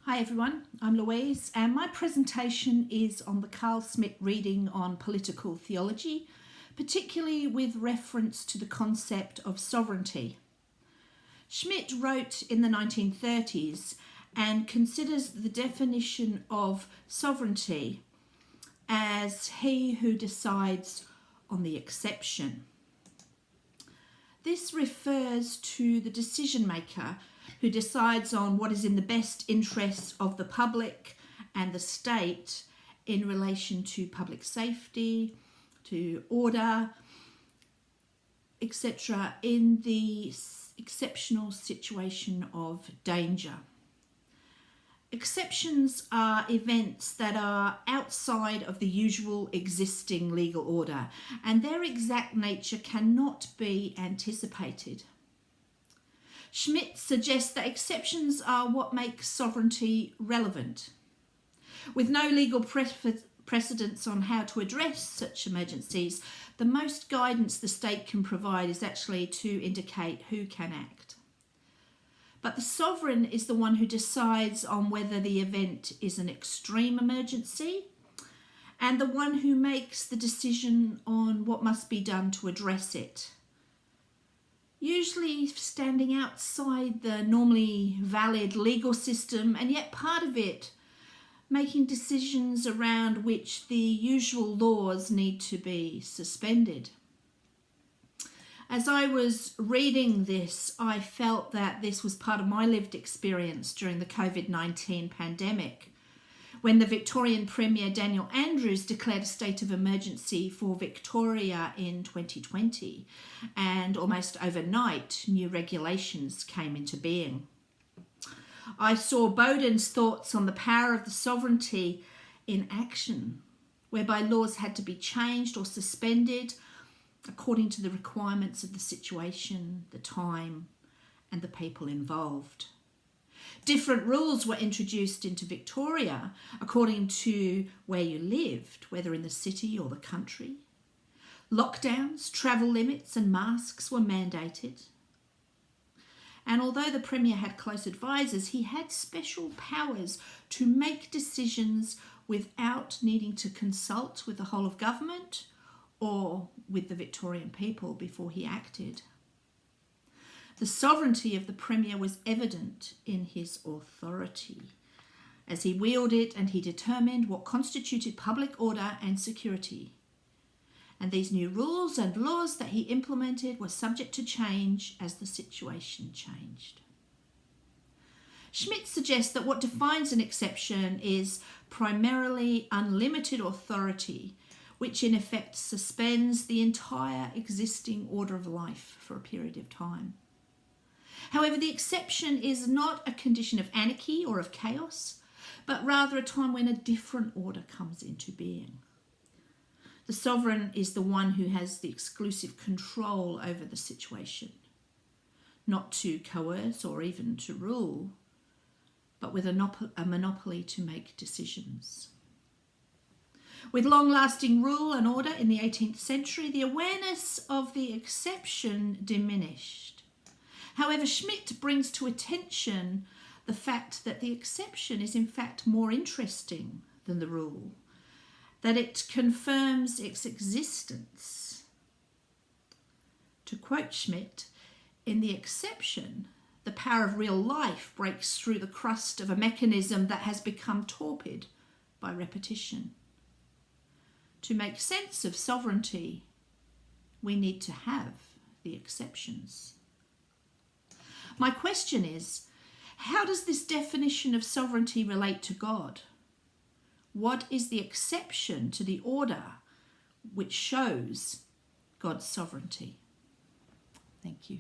Hi everyone, I'm Louise and my presentation is on the Carl Schmitt reading on political theology, particularly with reference to the concept of sovereignty. Schmitt wrote in the 1930s and considers the definition of sovereignty as he who decides on the exception. This refers to the decision maker who decides on what is in the best interests of the public and the state in relation to public safety, to order, etc., in the exceptional situation of danger. Exceptions are events that are outside of the usual existing legal order, and their exact nature cannot be anticipated. Schmitt suggests that exceptions are what makes sovereignty relevant. With no legal precedents on how to address such emergencies, the most guidance the state can provide is actually to indicate who can act. But the sovereign is the one who decides on whether the event is an extreme emergency and the one who makes the decision on what must be done to address it. Usually standing outside the normally valid legal system, and yet part of it making decisions around which the usual laws need to be suspended. As I was reading this, I felt that this was part of my lived experience during the COVID-19 pandemic, when the Victorian Premier Daniel Andrews declared a state of emergency for Victoria in 2020, and almost overnight new regulations came into being. I saw Bowden's thoughts on the power of the sovereignty in action, whereby laws had to be changed or suspended according to the requirements of the situation, the time, and the people involved. Different rules were introduced into Victoria according to where you lived, whether in the city or the country. Lockdowns, travel limits and masks were mandated. And although the Premier had close advisors, he had special powers to make decisions without needing to consult with the whole of government or with the Victorian people before he acted. The sovereignty of the Premier was evident in his authority, as he wielded it and he determined what constituted public order and security. And these new rules and laws that he implemented were subject to change as the situation changed. Schmitt suggests that what defines an exception is primarily unlimited authority, which in effect suspends the entire existing order of life for a period of time. However, the exception is not a condition of anarchy or of chaos, but rather a time when a different order comes into being. The sovereign is the one who has the exclusive control over the situation, not to coerce or even to rule, but with a monopoly to make decisions. With long-lasting rule and order in the 18th century, the awareness of the exception diminished. However, Schmitt brings to attention the fact that the exception is in fact more interesting than the rule, that it confirms its existence. To quote Schmitt, in the exception, the power of real life breaks through the crust of a mechanism that has become torpid by repetition. To make sense of sovereignty, we need to have the exceptions. My question is, how does this definition of sovereignty relate to God? What is the exception to the order which shows God's sovereignty? Thank you.